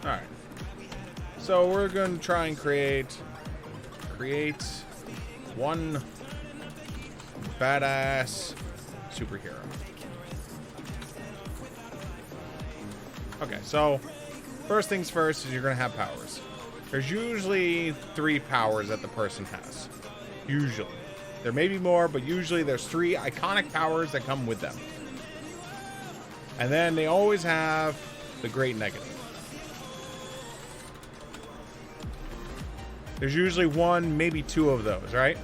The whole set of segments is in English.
All right. So we're going to try and create one badass superhero. Okay, so first things first is you're going to have powers. There's usually 3 powers that the person has. Usually. There may be more, but usually there's 3 iconic powers that come with them. And then they always have the great negative. There's usually 1, maybe 2 of those, right?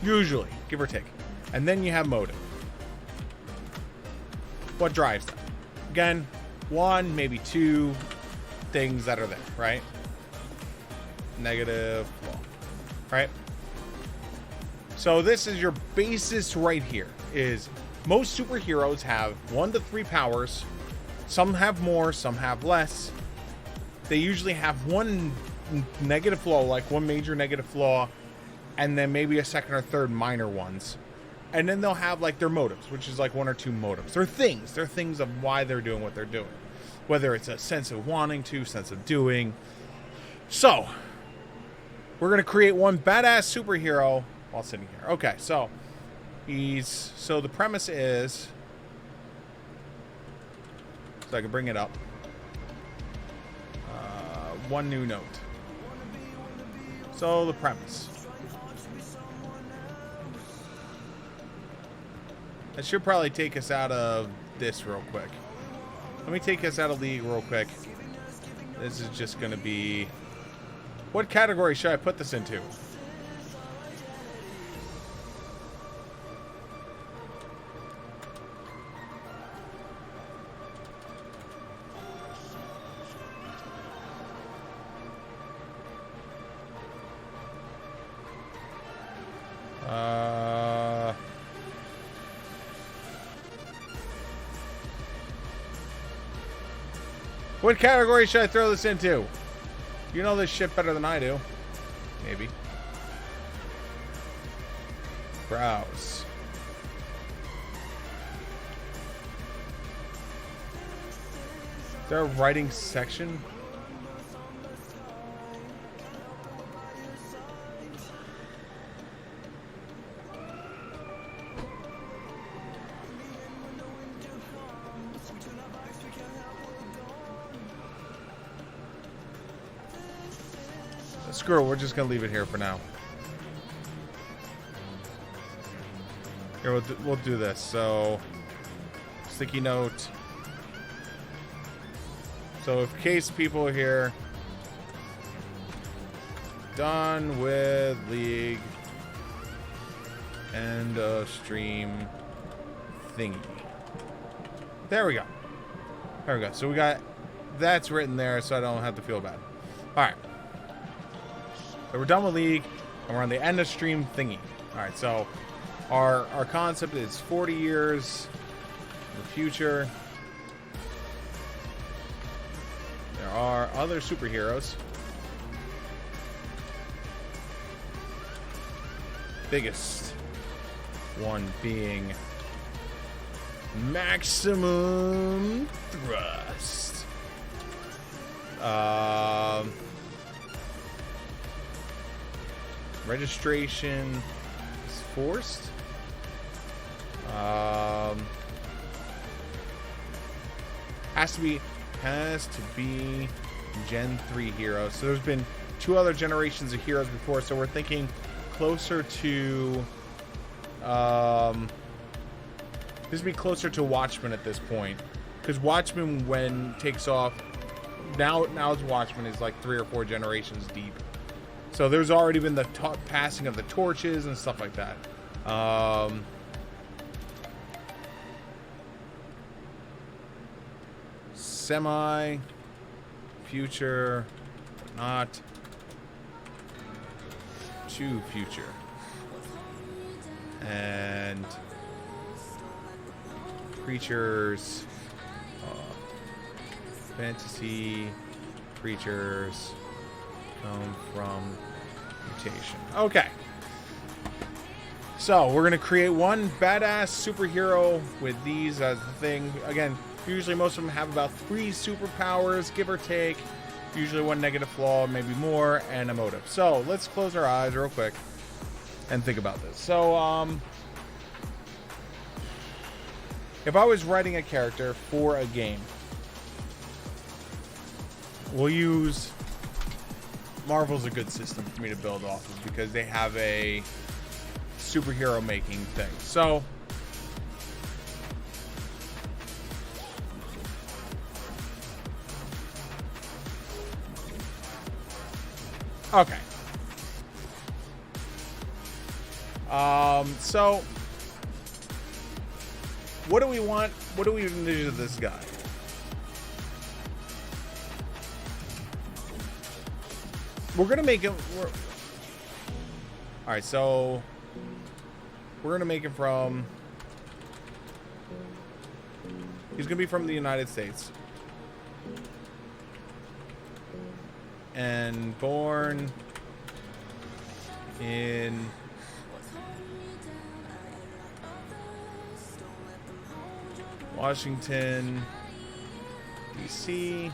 Usually, give or take. And then you have motive. What drives them? Again, 1, maybe 2 things that are there, right? Negative, flaw, right? So this is your basis right here. Is most superheroes have 1 to 3 powers. Some have more, some have less. They usually have 1 negative flaw, like 1 major negative flaw, and then maybe a second or third minor ones. And then they'll have like their motives, which is like 1 or 2 motives. They're things of why they're doing what they're doing. Whether it's a sense of wanting to, sense of doing. So, we're going to create one badass superhero while sitting here. Okay, so the premise is, so I can bring it up. 1 new note. So the premise. That should probably take us out of this real quick. Let me take us out of League real quick. This is just going to be... What category should I put this into? What category should I throw this into? You know this shit better than I do. Maybe. Browse. Is there a writing section? Screw it, we're just gonna leave it here for now. Here, we'll do this. So, sticky note. So, in case people are here, done with League, end of stream thingy. There we go. There we go. So we got that's written there, so I don't have to feel bad. All right. So we're done with League, and we're on the end of stream thingy. All right, so our concept is 40 years in the future. There are other superheroes. Biggest one being Maximum Thrust. Registration is forced. Has to be Gen 3 heroes. So there's been 2 other generations of heroes before, so we're thinking closer to this would be closer to Watchmen at this point, because Watchmen, when takes off, now's Watchmen is like 3 or 4 generations deep. So there's already been the passing of the torches and stuff like that. Semi, future, not, to future, and creatures, fantasy creatures come from mutation. Okay. So we're going to create one badass superhero with these as the thing. Again, usually most of them have about 3 superpowers, give or take. Usually 1 negative flaw, maybe more, and a motive. So let's close our eyes real quick and think about this. So, if I was writing a character for a game, we'll use Marvel's a good system for me to build off of because they have a superhero making thing. So okay. So what do we want? What do we envision of this guy? We're gonna make him. All right, so we're gonna make him from. He's gonna be from the United States and born in Washington, D.C.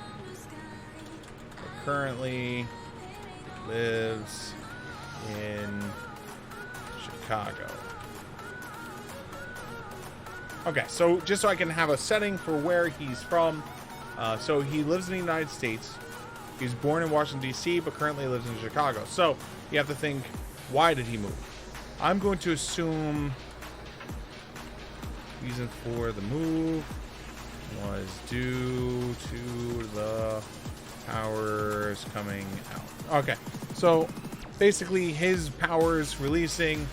Currently lives in Chicago. Okay, so just so I can have a setting for where he's from. So he lives in the United States. He's born in Washington, D.C., but currently lives in Chicago. So you have to think, why did he move? I'm going to assume reason for the move was due to the powers coming out. Okay, so basically his powers releasing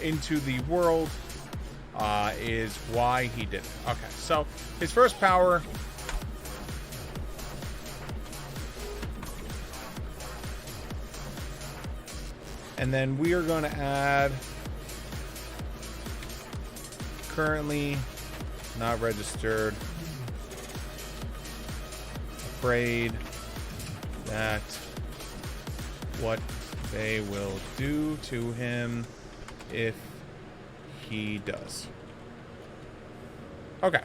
into the world is why he did it. Okay, so his first power and then we are going to add currently not registered, afraid that what they will do to him if he does. Okay.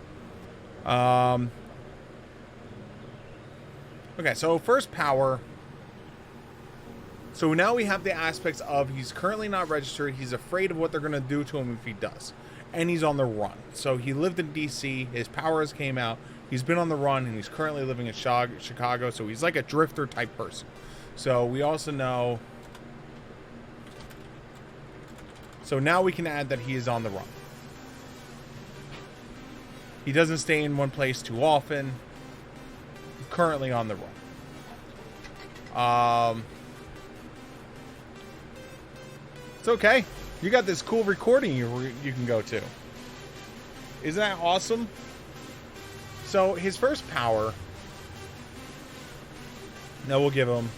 Okay, so first power. So now we have the aspects of he's currently not registered. He's afraid of what they're going to do to him if he does. And he's on the run. So he lived in D.C. His powers came out. He's been on the run, and he's currently living in Chicago. So he's like a drifter type person. So we also know. So now we can add that he is on the run. He doesn't stay in one place too often. Currently on the run. It's okay. You got this cool recording you can go to. Isn't that awesome? So his first power. Now we'll give him.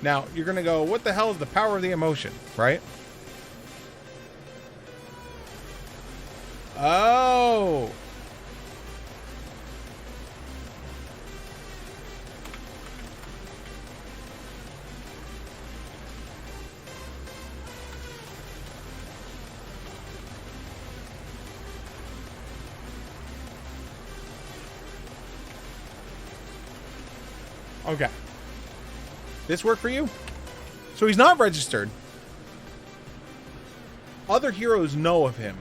Now you're gonna go, what the hell is the power of the emotion, right? Oh. Okay. This work for you? So he's not registered. Other heroes know of him.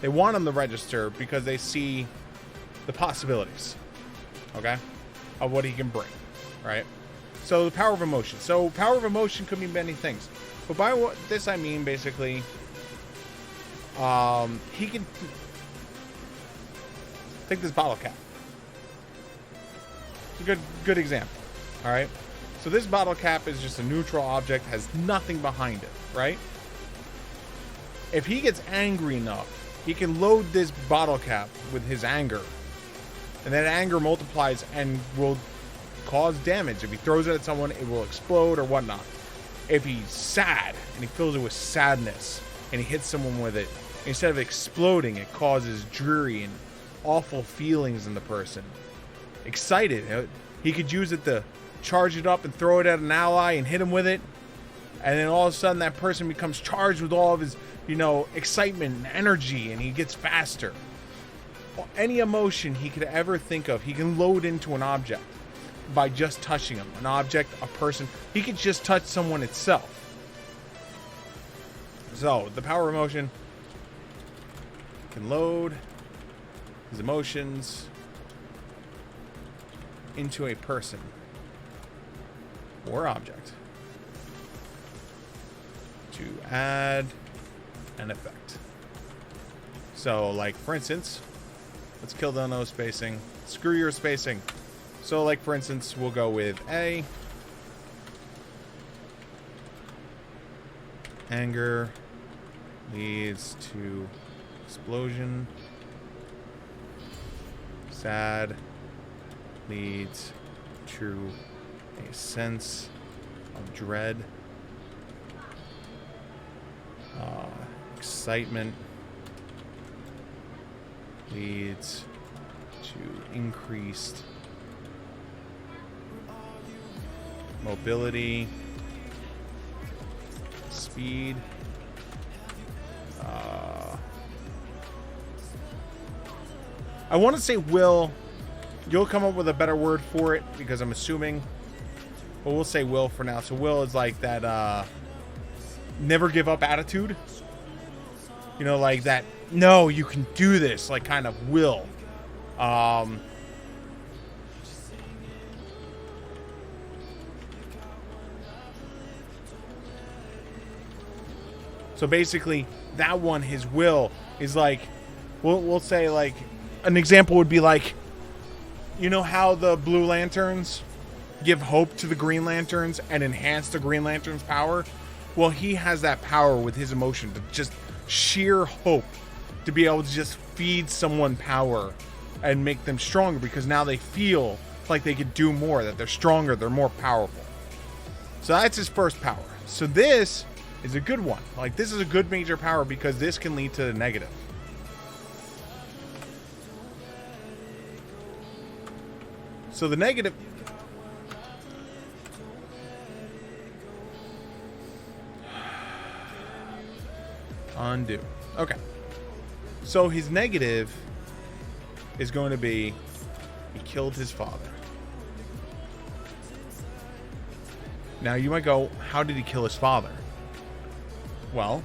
They want him to register because they see the possibilities. Okay? Of what he can bring. Right? So the power of emotion. So power of emotion could mean many things. But by what this I mean basically he can take this bottle cap. It's a good example. Alright? So this bottle cap is just a neutral object, has nothing behind it, right? If he gets angry enough, he can load this bottle cap with his anger. And that anger multiplies and will cause damage. If he throws it at someone, it will explode or whatnot. If he's sad and he fills it with sadness and he hits someone with it, instead of exploding, it causes dreary and awful feelings in the person. excited. He could use it to charge it up and throw it at an ally and hit him with it. And then all of a sudden that person becomes charged with all of his, excitement and energy, and he gets faster. Any emotion he could ever think of, he can load into an object by just touching him. An object, a person. He could just touch someone itself. So, the power emotion can load his emotions into a person or object to add an effect. So, like, for instance, let's kill the no spacing. Screw your spacing. So, like, for instance, we'll go with A. Anger leads to explosion. Sad leads to a sense of dread. Excitement leads to increased mobility, speed, I want to say will. You'll come up with a better word for it because I'm assuming, but we'll say will for now. So will is like that never give up attitude, like that, no, you can do this, like kind of will. So basically, that one, his will, is like, we'll say, like, an example would be like, how the Blue Lanterns give hope to the Green Lanterns and enhance the Green Lantern's power? Well, he has that power with his emotion to just sheer hope to be able to just feed someone power and make them stronger because now they feel like they could do more, that they're stronger, they're more powerful. So that's his first power. So this is a good one. Like, this is a good major power because this can lead to the negative. So the negative... Undo. Okay. So his negative is going to be he killed his father. Now you might go, how did he kill his father? Well,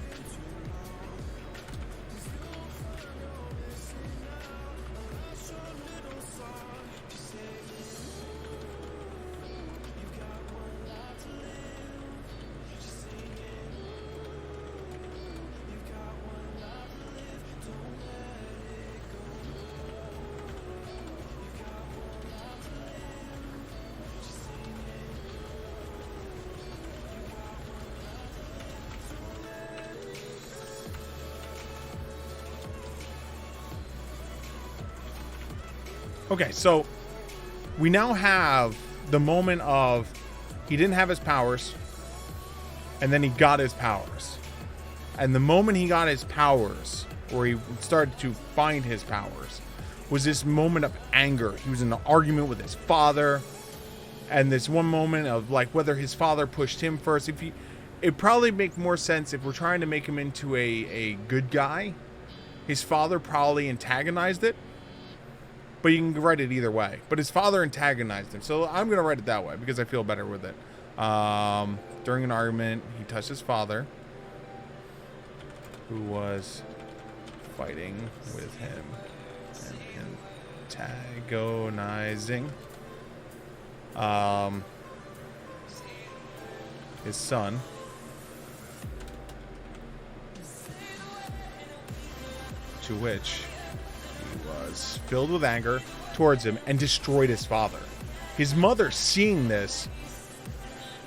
okay, so we now have the moment of he didn't have his powers, and then he got his powers. And the moment he got his powers, or he started to find his powers, was this moment of anger. He was in an argument with his father, and this one moment of like whether his father pushed him first. It'd probably make more sense if we're trying to make him into a good guy. His father probably antagonized it. But you can write it either way. But his father antagonized him. So I'm going to write it that way because I feel better with it. During an argument, he touched his father, who was fighting with him and antagonizing his son. To which... was filled with anger towards him and destroyed his father. His mother seeing this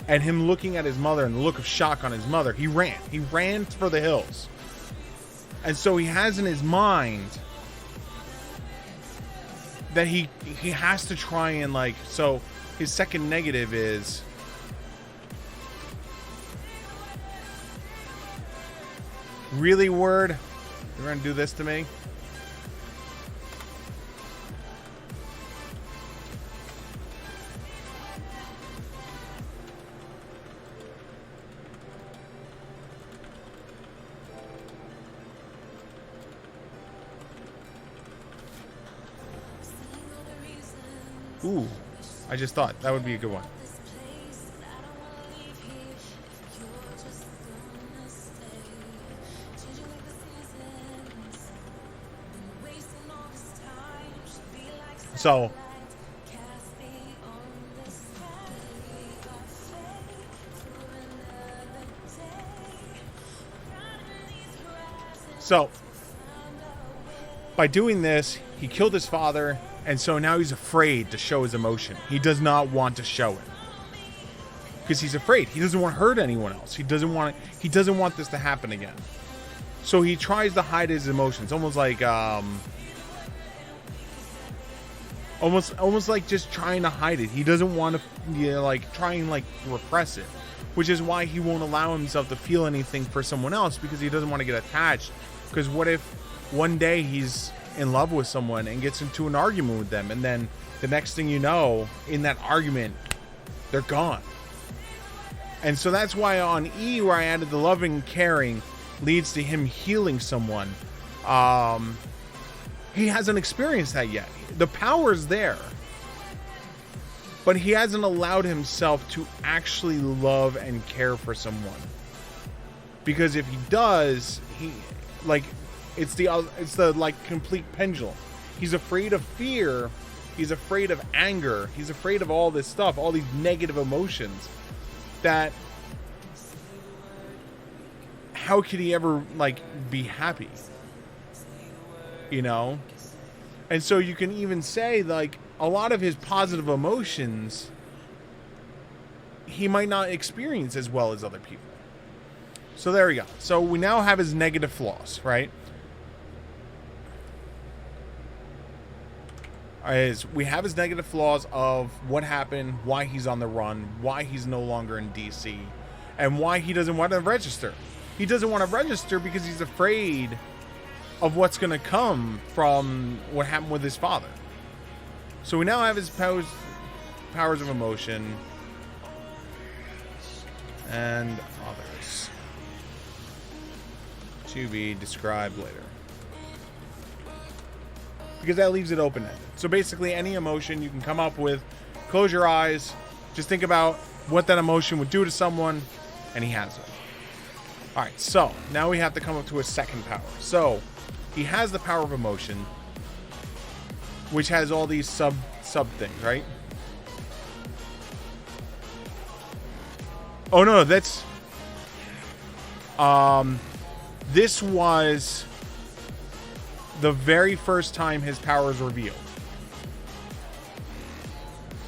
and him looking at his mother and the look of shock on his mother, he ran for the hills. And so he has in his mind that he has to try and like, so his second negative is really, word, you're gonna do this to me? Ooh, I just thought that would be a good one. So by doing this, he killed his father, and so now he's afraid to show his emotion. He does not want to show it because he's afraid. He doesn't want to hurt anyone else. He doesn't want this to happen again. So he tries to hide his emotions, almost like almost like just trying to hide it. He doesn't want to, like try and like repress it, which is why he won't allow himself to feel anything for someone else, because he doesn't want to get attached. Because what if one day he's in love with someone and gets into an argument with them, and then the next thing you know, in that argument, they're gone. And so that's why on E, where I added the loving and caring leads to him healing someone, he hasn't experienced that yet. The power's there, but he hasn't allowed himself to actually love and care for someone. Because if he does, it's the like complete pendulum. He's afraid of fear, he's afraid of anger, he's afraid of all this stuff, all these negative emotions, that how could he ever like be happy? You know? And so you can even say, like, a lot of his positive emotions he might not experience as well as other people. So there we go. So we now have his negative flaws, right? We have his negative flaws of what happened, why he's on the run, why he's no longer in DC, and why he doesn't want to register. He doesn't want to register because he's afraid of what's going to come from what happened with his father. So we now have his powers of emotion and others to be described later, because that leaves it open-ended. So basically, any emotion you can come up with, close your eyes, just think about what that emotion would do to someone, and he has it. All right, so now we have to come up to a second power. So he has the power of emotion, which has all these sub things, right? Oh no, that's this was the very first time his power is revealed.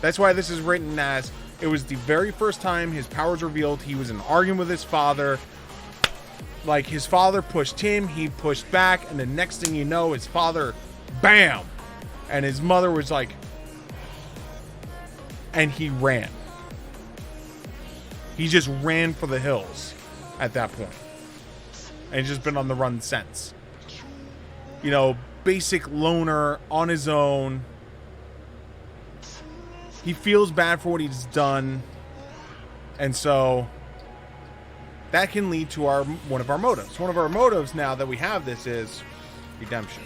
That's why this is written as, it was the very first time his powers revealed. He was in an argument with his father. Like, his father pushed him, he pushed back, and the next thing you know, his father, bam! And his mother was like, and he ran. He just ran for the hills at that point. And he's just been on the run since. You know, basic loner, on his own. He feels bad for what he's done. And so that can lead to one of our motives. One of our motives now that we have this is redemption.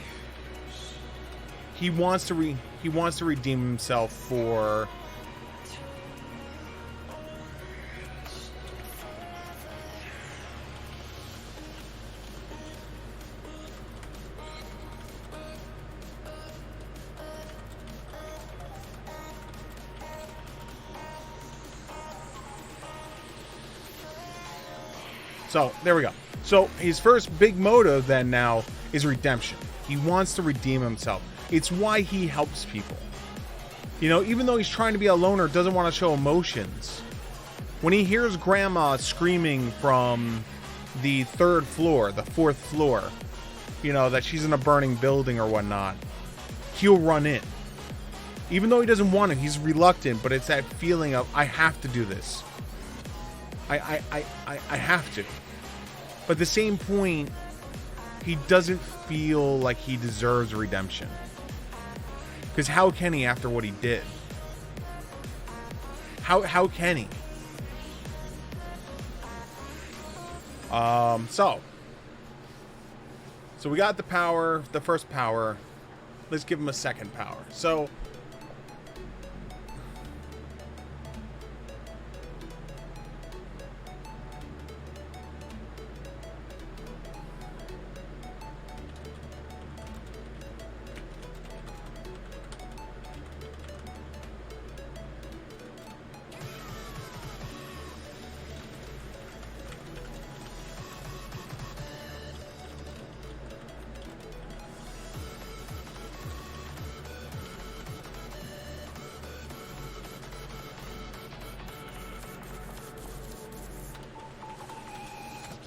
He wants to redeem himself for So, there we go. So, his first big motive then now is redemption. He wants to redeem himself. It's why he helps people. You know, even though he's trying to be a loner, doesn't want to show emotions. When he hears Grandma screaming from the third floor, the fourth floor, you know, that she's in a burning building or whatnot, he'll run in. Even though he doesn't want it, he's reluctant, but it's that feeling of, I have to do this. I have to. But at the same point, he doesn't feel like he deserves redemption. Because how can he after what he did? How can he? So we got the power, the first power. Let's give him a second power. So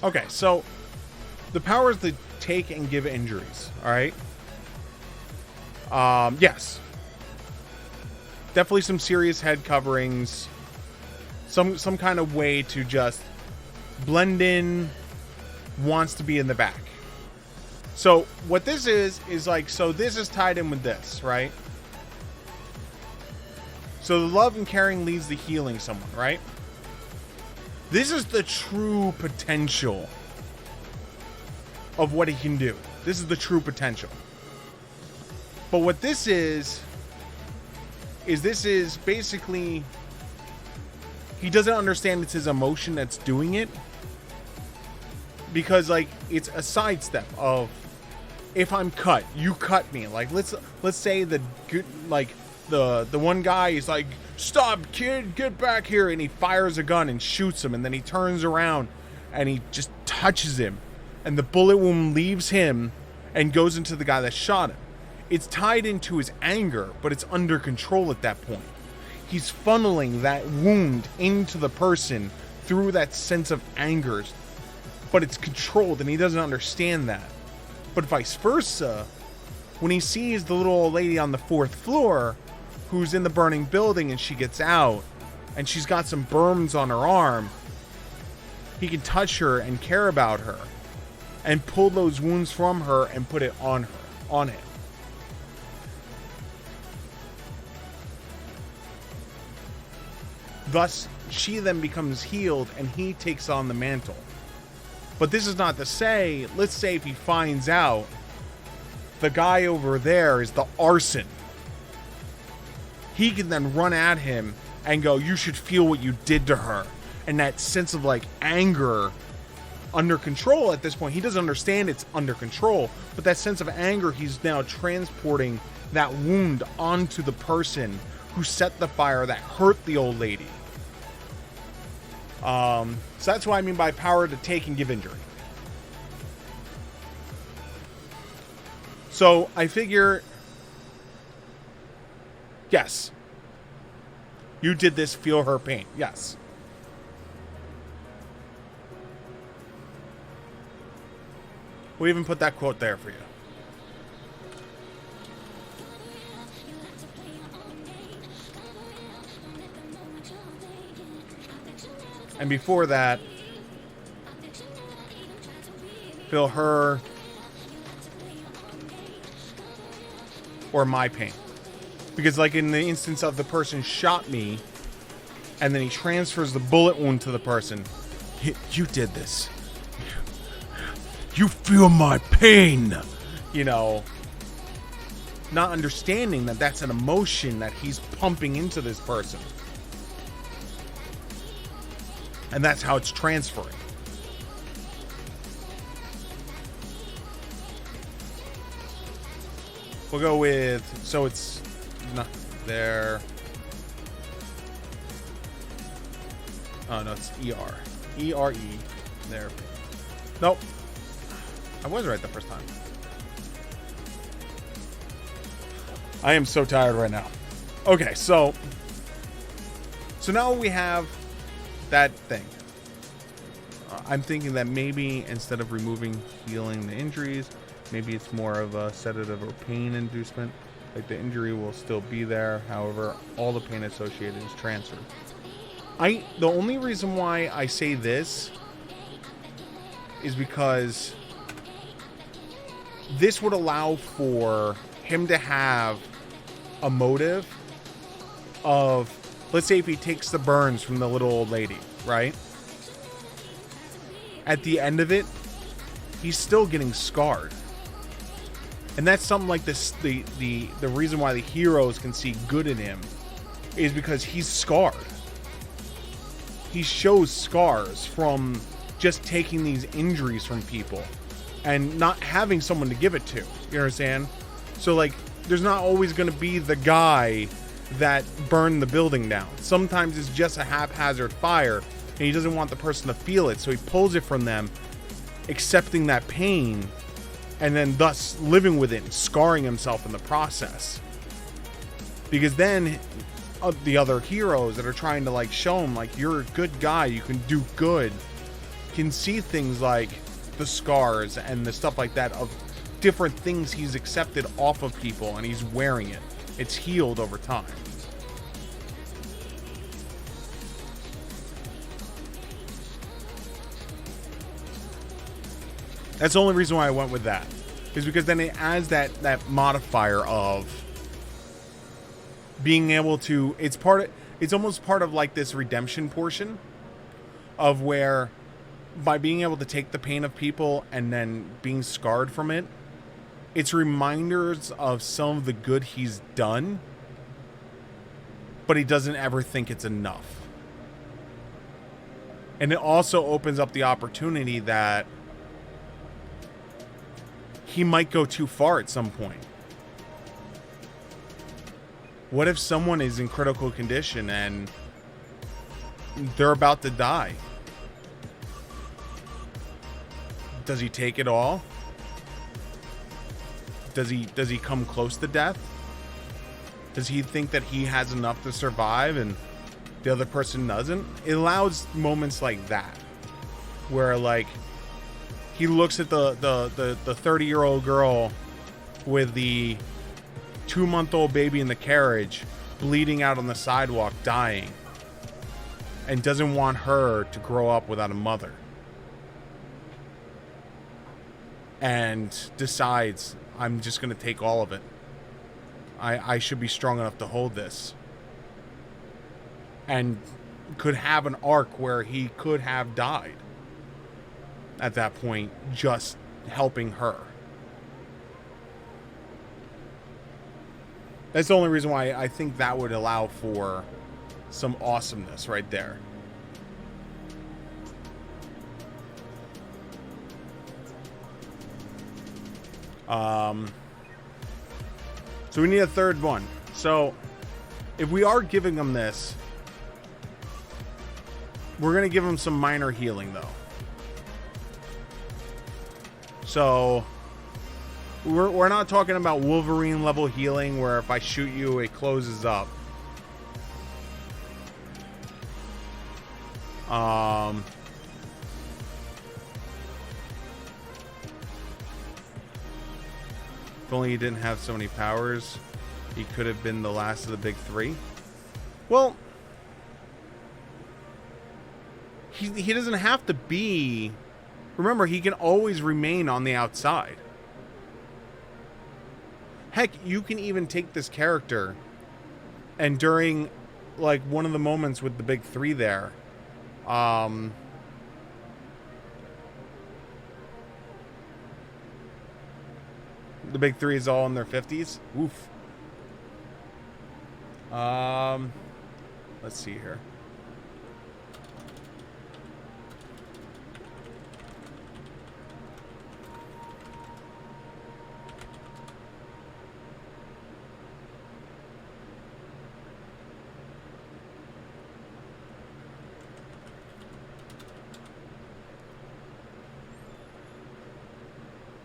Okay, so the powers that take and give injuries, all right? Yes. Definitely some serious head coverings. Some kind of way to just blend in, wants to be in the back. So what this is like, so this is tied in with this, right? So the love and caring leads to healing someone, right? This is the true potential of what he can do. This is the true potential. But what this is this is basically, he doesn't understand it's his emotion that's doing it. Because like it's a sidestep of, if I'm cut, you cut me. Like let's say the good, like the one guy is like, stop kid, get back here, and he fires a gun and shoots him, and then he turns around and he just touches him, and the bullet wound leaves him and goes into the guy that shot him. It's tied into his anger, but it's under control at that point. He's funneling that wound into the person through that sense of anger, but it's controlled, and he doesn't understand that. But vice versa, when he sees the little old lady on the 4th floor who's in the burning building and she gets out and she's got some burns on her arm, he can touch her and care about her and pull those wounds from her and put it on him. Thus, she then becomes healed and he takes on the mantle. But this is not to say, let's say if he finds out the guy over there is the arson, he can then run at him and go, you should feel what you did to her. And that sense of like anger under control at this point, he doesn't understand it's under control, but that sense of anger, he's now transporting that wound onto the person who set the fire that hurt the old lady. So that's what I mean by power to take and give injury. So I figure, yes, you did this, feel her pain. Yes. We even put that quote there for you. And before that, feel her or my pain. Because like in the instance of the person shot me and then he transfers the bullet wound to the person, you did this. You feel my pain. You know, not understanding that that's an emotion that he's pumping into this person. And that's how it's transferring. We'll go with, so it's not there. Oh, no, it's ER. E-R-E. There. Nope. I was right the first time. I am so tired right now. Okay, so now we have that thing. I'm thinking that maybe instead of removing healing the injuries, maybe it's more of a sedative or pain inducement. Like the injury will still be there, however, all the pain associated is transferred. The only reason why I say this is because this would allow for him to have a motive of, let's say if he takes the burns from the little old lady, right? At the end of it, he's still getting scarred. And that's something like this, the reason why the heroes can see good in him is because he's scarred. He shows scars from just taking these injuries from people and not having someone to give it to. You understand? So like, there's not always going to be the guy that burned the building down. Sometimes it's just a haphazard fire and he doesn't want the person to feel it, so he pulls it from them, accepting that pain and then thus living with it and scarring himself in the process. Because then the other heroes that are trying to like show him like, you're a good guy, you can do good, can see things like the scars and the stuff like that of different things he's accepted off of people, and he's wearing it. It's healed over time. That's the only reason why I went with that, is because then it adds that modifier of being able to, it's almost part of like this redemption portion of where, by being able to take the pain of people and then being scarred from it, it's reminders of some of the good he's done, but he doesn't ever think it's enough. And it also opens up the opportunity that he might go too far at some point. What if someone is in critical condition and they're about to die? Does he take it all? Does he come close to death? Does he think that he has enough to survive and the other person doesn't? It allows moments like that, where like he looks at the 30-year-old girl with the 2-month-old baby in the carriage, bleeding out on the sidewalk, dying, and doesn't want her to grow up without a mother. And decides, I'm just going to take all of it. I should be strong enough to hold this. And could have an arc where he could have died at that point, just helping her. That's the only reason why I think that would allow for some awesomeness right there. So we need a third one. So if we are giving him this, we're going to give him some minor healing though. So we're not talking about Wolverine level healing where if I shoot you, it closes up. If only he didn't have so many powers, he could have been the last of the big three. Well, he doesn't have to be. Remember, he can always remain on the outside. Heck, you can even take this character and during like one of the moments with the big three there, the big three is all in their 50s. Oof. Let's see here.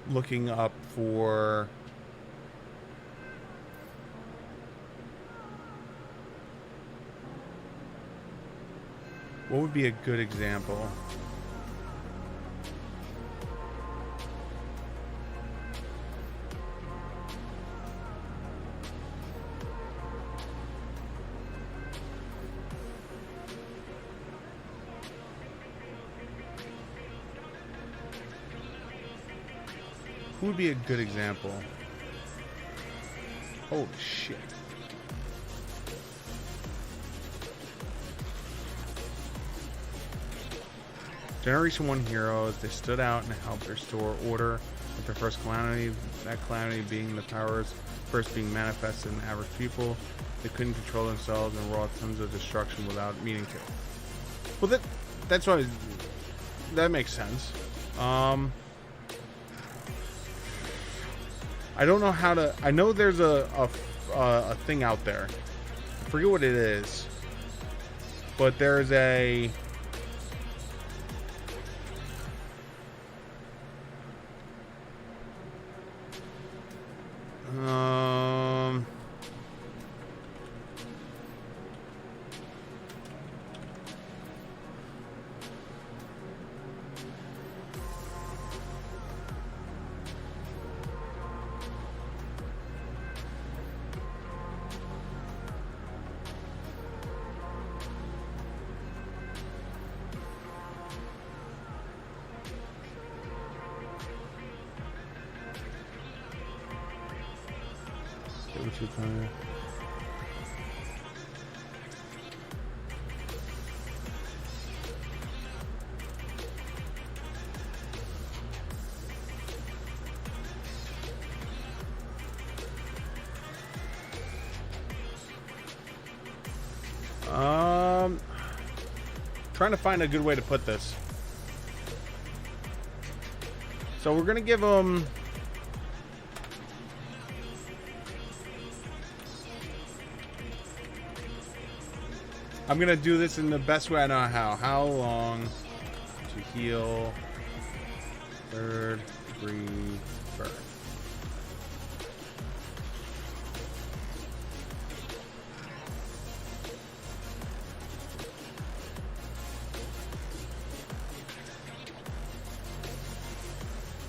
Looking up for what would be a good example. Who would be a good example? Holy shit. Generation 1 heroes, they stood out and helped restore order with their first calamity, that calamity being the powers first being manifested in average people. They couldn't control themselves and wrought tons of destruction without meaning to. Well, that's why that makes sense. I don't know how to. I know there's a thing out there. I forget what it is, but there's a. What's your time? Trying to find a good way to put this. So we're gonna give him. I'm gonna do this in the best way I know how. How long to heal third degree burn?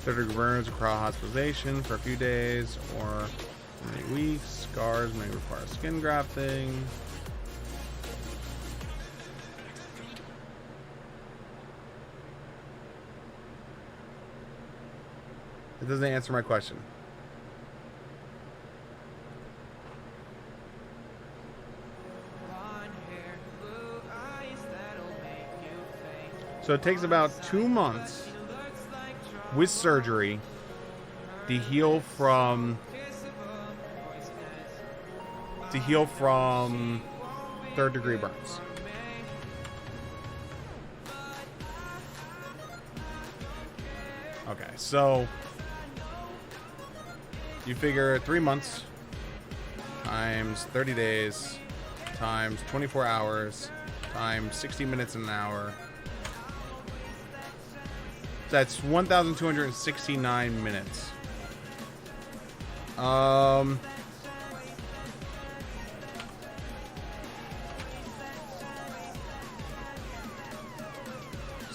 Third degree burns require hospitalization for a few days or many weeks. Scars may require skin grafting. It doesn't answer my question. So it takes about 2 months with surgery to heal from third degree burns. Okay, so you figure 3 months times 30 days times 24 hours times 60 minutes in an hour. That's 1,269 minutes. So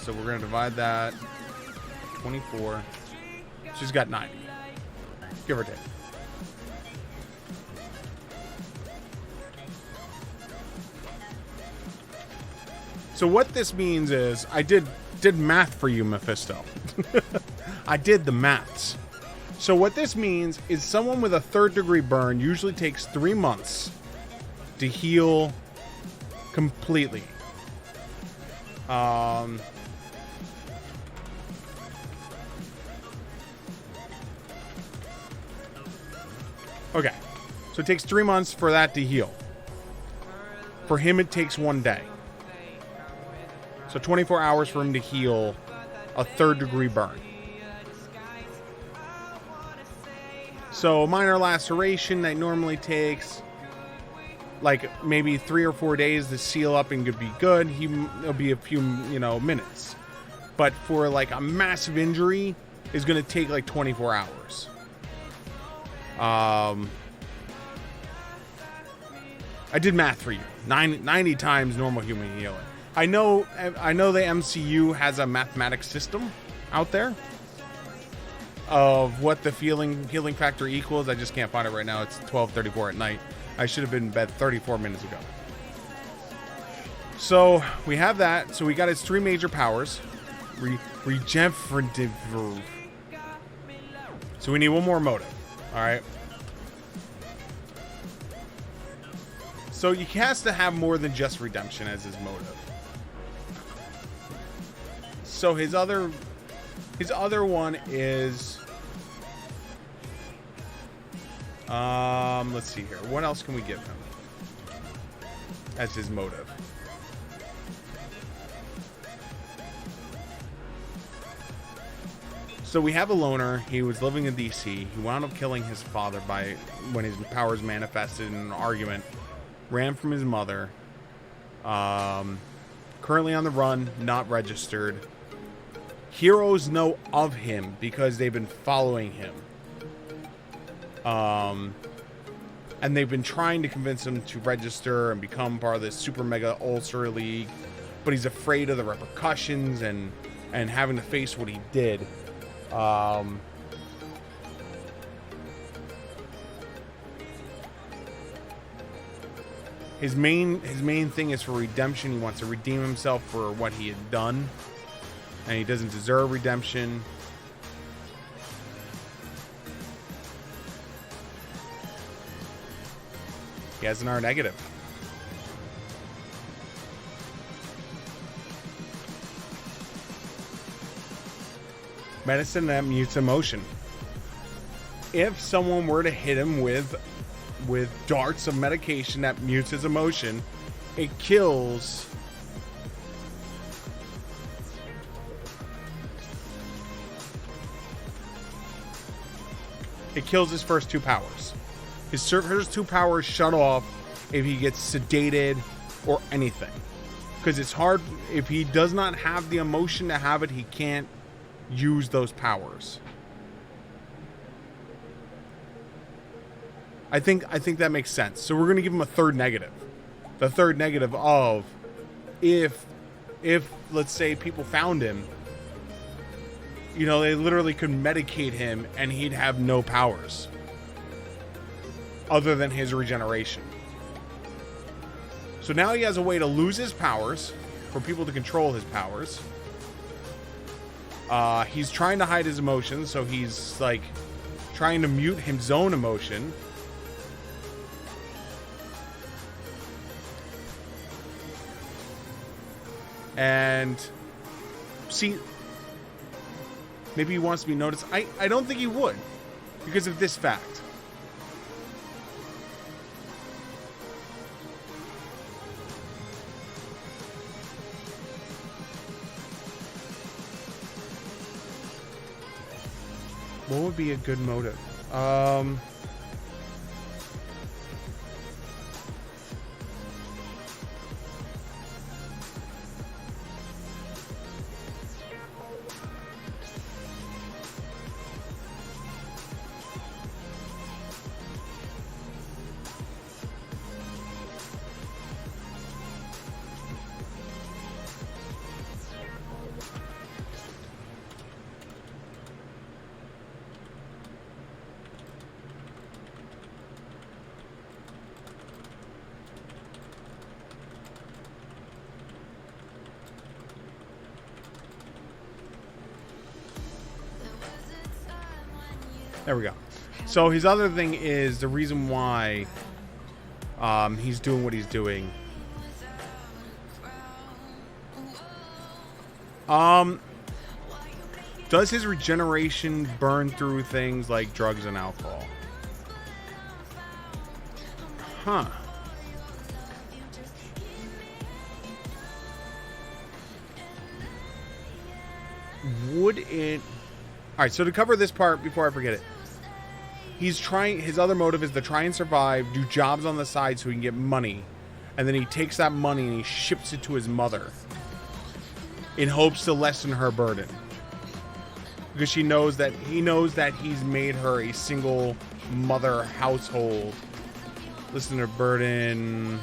we're going to divide that 24. She's got 90. Give or take. So what this means is I did math for you, Mephisto. I did the maths. So what this means is someone with a third degree burn usually takes 3 months to heal completely. Okay, so it takes 3 months for that to heal. For him, it takes 1 day. So 24 hours for him to heal a third degree burn. So a minor laceration that normally takes like maybe 3 or 4 days to seal up and could be good. It'll be a few, minutes. But for like a massive injury is going to take like 24 hours. I did math for you. 90 times normal human healing. I know the MCU has a mathematics system out there of what the healing factor equals. I just can't find it right now. It's 12:34 at night. I should have been in bed 34 minutes ago. So we have that. So we got his 3 major powers. Regenerative. So we need one more motive. All right. So he has to have more than just redemption as his motive. So his other one is let's see here. What else can we give him as his motive? So we have a loner. He was living in DC. He wound up killing his father when his powers manifested in an argument. Ran from his mother. Currently on the run, not registered. Heroes know of him because they've been following him. And they've been trying to convince him to register and become part of this super mega ulcer league. But he's afraid of the repercussions and having to face what he did. His main thing is for redemption. He wants to redeem himself for what he had done. And he doesn't deserve redemption. He has an R negative. Medicine that mutes emotion. If someone were to hit him with darts of medication that mutes his emotion, it kills his first 2 powers. His first 2 powers shut off if he gets sedated or anything. Because it's hard, if he does not have the emotion to have it, he can't use those powers. I think that makes sense. So we're going to give him a third negative. The third negative of if let's say people found him, you know, they literally could medicate him and he'd have no powers other than his regeneration. So now he has a way to lose his powers, for people to control his powers. He's trying to hide his emotions, so he's like trying to mute his own emotion. And see, maybe he wants to be noticed. I don't think he would, because of this fact. What would be a good motive? There we go. So his other thing is the reason why he's doing what he's doing. Does his regeneration burn through things like drugs and alcohol? Huh. Would it... Alright, so to cover this part before I forget it. He's trying... His other motive is to try and survive, do jobs on the side so he can get money. And then he takes that money and he ships it to his mother. In hopes to lessen her burden. Because he knows that he's made her a single mother household. Listen to burden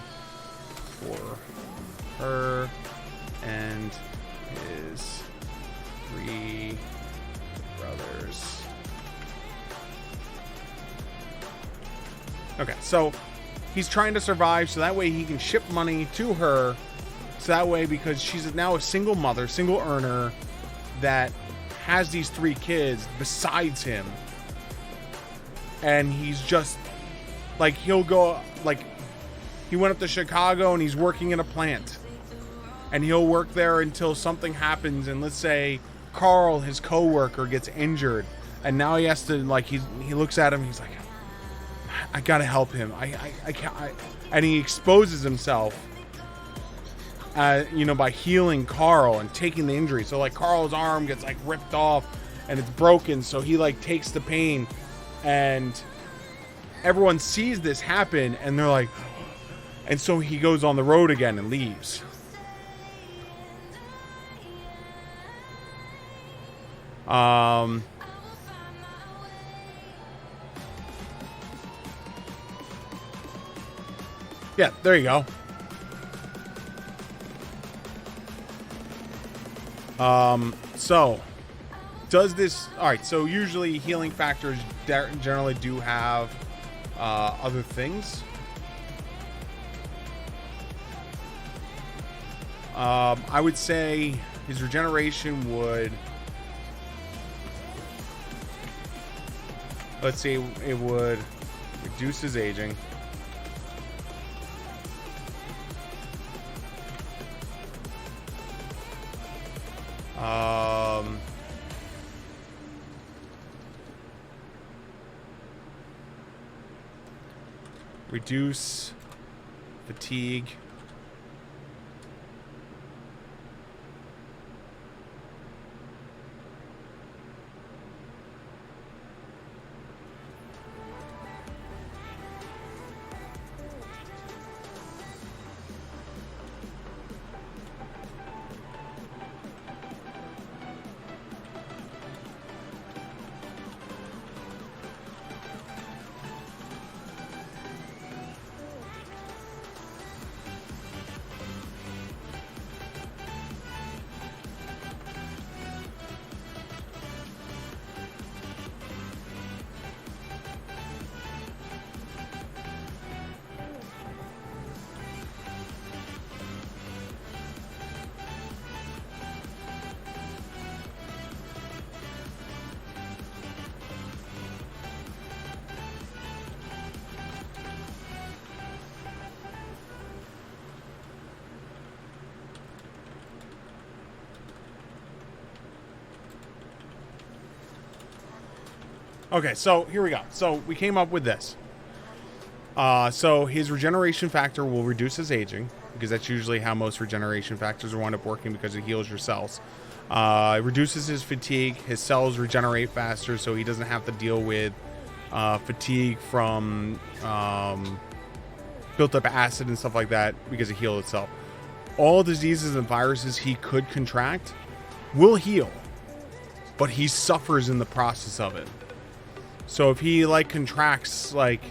for her and his 3 brothers. Okay, so he's trying to survive so that way he can ship money to her. So that way, because she's now a single mother, single earner that has these 3 kids besides him. And he's just like, he'll go, like, he went up to Chicago and he's working in a plant. And he'll work there until something happens. And let's say Carl, his co-worker, gets injured. And now he has to, like, he looks at him, he's like, I gotta help him. I can't. And he exposes himself, you know, by healing Carl and taking the injury. So, like, Carl's arm gets, like, ripped off and it's broken. So he, like, takes the pain. And everyone sees this happen and they're like, and so he goes on the road again and leaves. Yeah, there you go. So does this... Alright, so usually healing factors generally do have other things. I would say his regeneration would... Let's see, it would reduce his aging. Reduce fatigue. Okay, so here we go. So we came up with this. So his regeneration factor will reduce his aging, because that's usually how most regeneration factors wind up working, because it heals your cells. It reduces his fatigue. His cells regenerate faster, so he doesn't have to deal with fatigue from built up acid and stuff like that, because it heals itself. All diseases and viruses he could contract will heal, but he suffers in the process of it. So if he like contracts like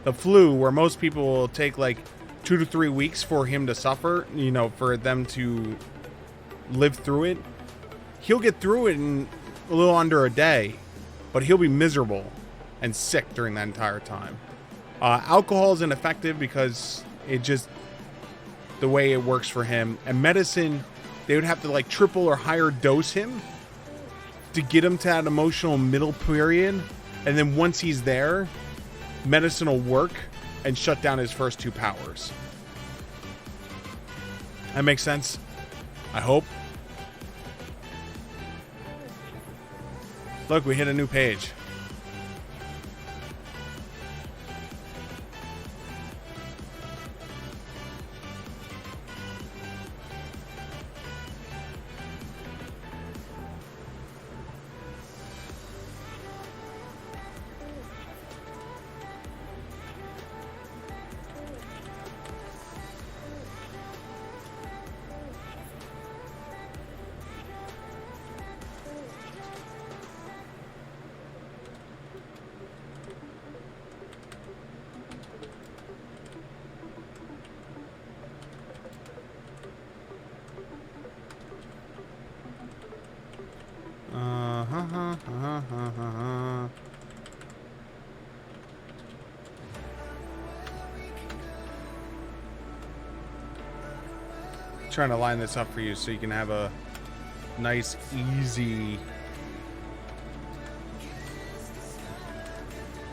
the flu, where most people will take like 2 to 3 weeks for him to suffer, you know, for them to live through it, he'll get through it in a little under a day, but he'll be miserable and sick during that entire time. Alcohol is ineffective because it just, the way it works for him. And medicine, they would have to like triple or higher dose him to get him to that emotional middle period. And then once he's there, medicine will work and shut down his first 2 powers. That makes sense? I hope. Look, we hit a new page. Trying to line this up for you so you can have a nice, easy.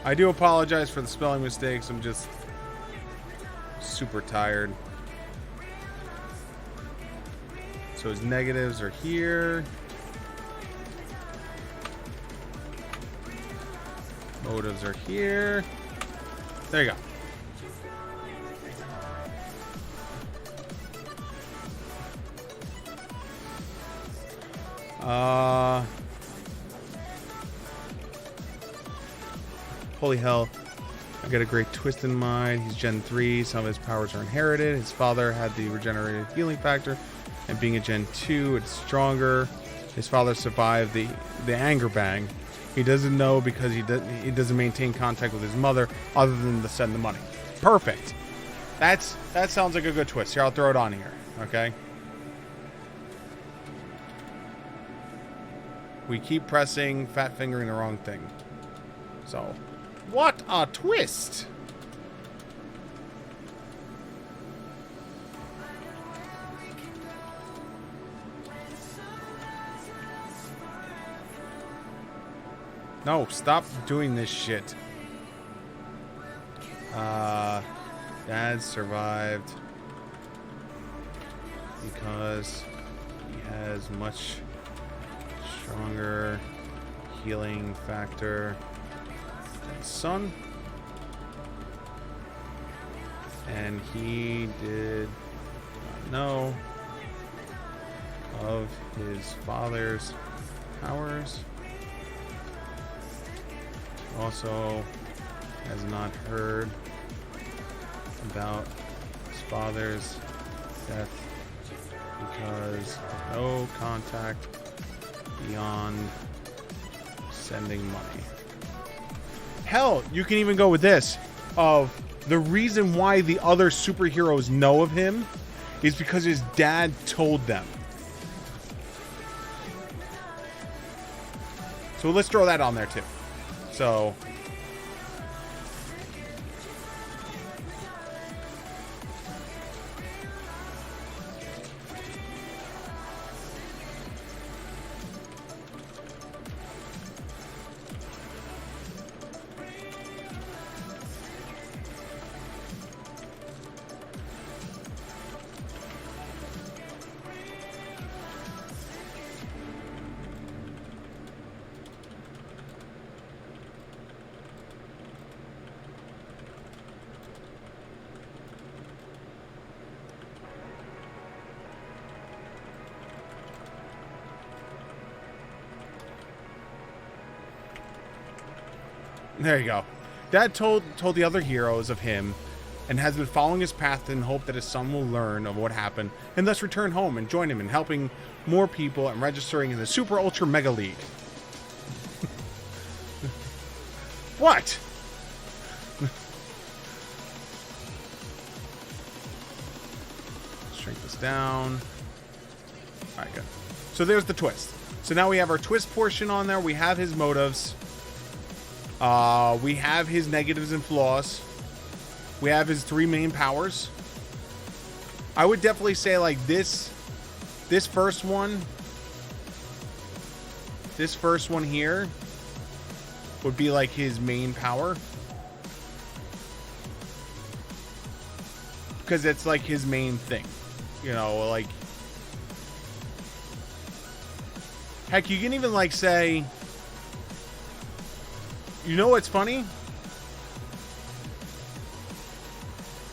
I do apologize for the spelling mistakes. I'm just super tired. So his negatives are here. Motives are here. There you go. Holy hell. I got a great twist in mind. He's Gen 3. Some of his powers are inherited. His father had the regenerative healing factor. And being a Gen 2, it's stronger. His father survived the anger bang. He doesn't know because he doesn't maintain contact with his mother other than to send the money. Perfect. That sounds like a good twist. Here, I'll throw it on here. Okay? We keep pressing, fat fingering the wrong thing. So, what a twist! No, stop doing this shit. Dad survived because he has much Stronger. Healing factor. Sun. And he did not know of his father's powers. Also has not heard about his father's death because of no contact beyond sending money. Hell, you can even go with this of the reason why the other superheroes know of him is because his dad told them. So let's throw that on there too. So there you go. Dad told the other heroes of him and has been following his path in hope that his son will learn of what happened and thus return home and join him in helping more people and registering in the Super Ultra Mega League. What? Shrink this down. Alright, good. So there's the twist. So now we have our twist portion on there. We have his motives. We have his negatives and flaws. We have his three main powers. I would definitely say like this first one here would be like his main power. Because it's like his main thing. You know, like heck, you can even like say, you know what's funny?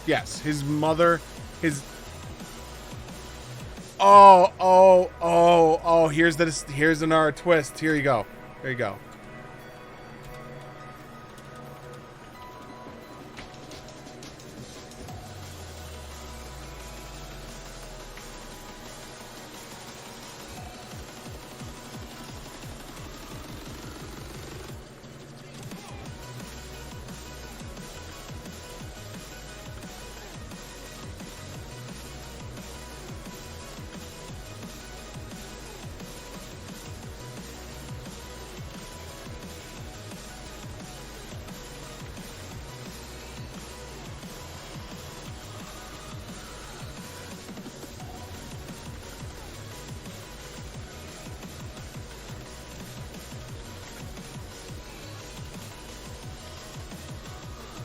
Yes, his mother, his... Oh, here's another twist. Here you go. There you go.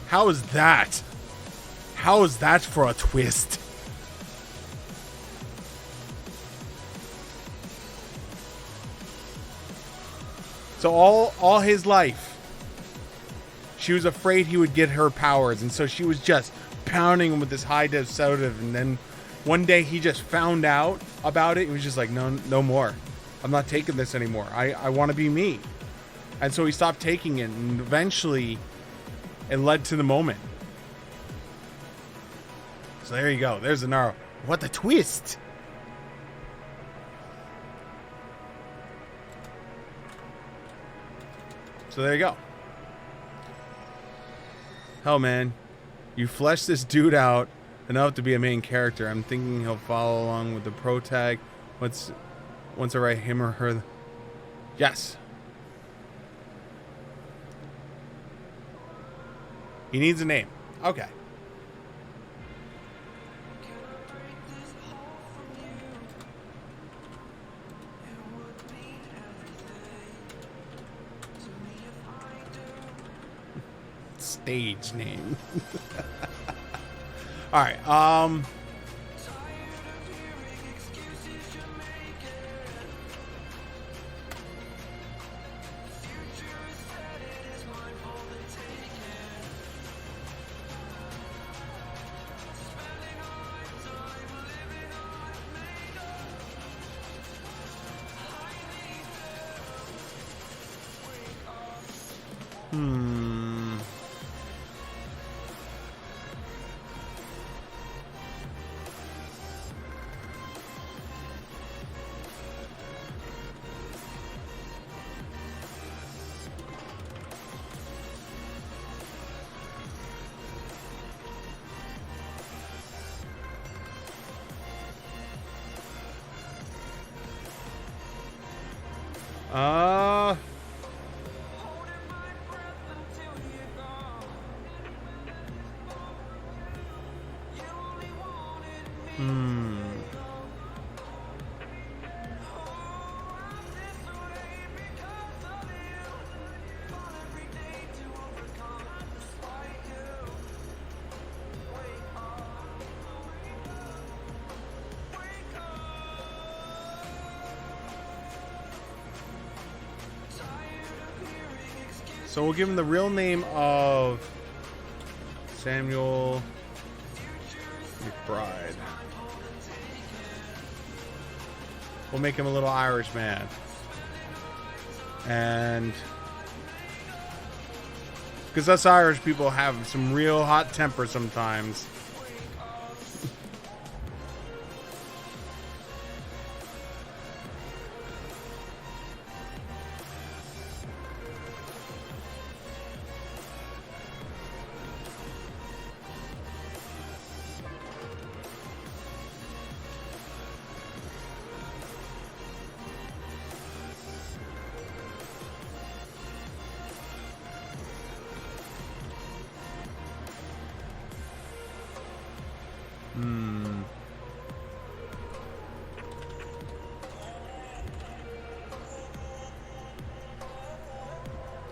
How is that? How is that for a twist? So all his life, she was afraid he would get her powers, and so she was just pounding him with this high-dose sedative, and then one day he just found out about it and was just like, no more. I'm not taking this anymore. I want to be me. And so he stopped taking it, and eventually it led to the moment. So there you go. There's another. What a twist! So there you go. Hell, man. You fleshed this dude out enough to be a main character. I'm thinking he'll follow along with the pro tag once I write him or her. Yes. He needs a name. Okay. Stage name. All right. Hmm. Uh... Hmm. So we'll give him the real name of Samuel McBride. We'll make him a little Irish man. And because us Irish people have some real hot temper sometimes.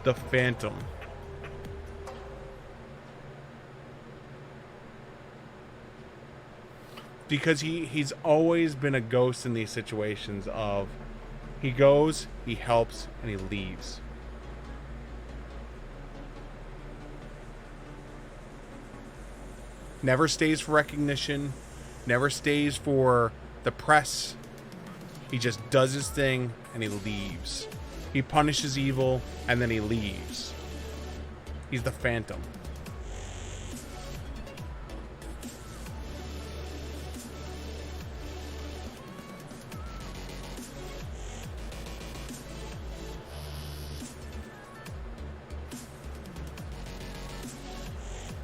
The Phantom. Because he's always been a ghost in these situations of he goes, he helps, and he leaves. Never stays for recognition, never stays for the press. He just does his thing and he leaves. He punishes evil and then he leaves. He's the Phantom.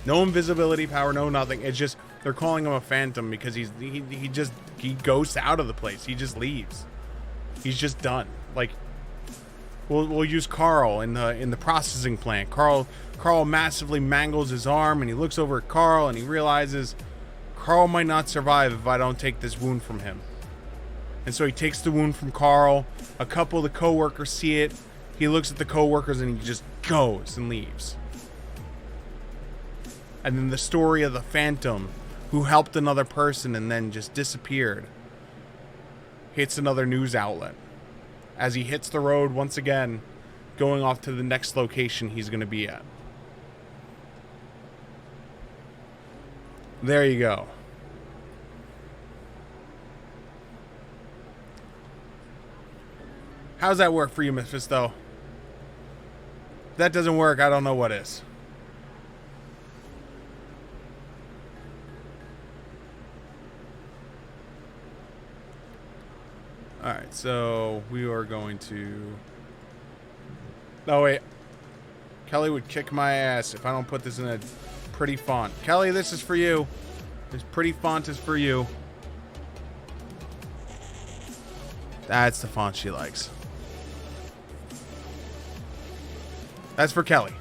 No invisibility power, no nothing. It's just they're calling him a Phantom because he ghosts out of the place. He just leaves. He's just done. Like we'll use Carl in the processing plant. Carl massively mangles his arm and he looks over at Carl and he realizes Carl might not survive if I don't take this wound from him. And so he takes the wound from Carl. A couple of the co-workers see it. He looks at the co-workers and he just goes and leaves. And then the story of the Phantom who helped another person and then just disappeared hits another news outlet as he hits the road once again, going off to the next location he's going to be at. There you go. How's that work for you, Mephisto? If that doesn't work, I don't know what is. Alright, so we are going to... Oh, wait. Kelly would kick my ass if I don't put this in a pretty font. Kelly, this is for you. This pretty font is for you. That's the font she likes. That's for Kelly.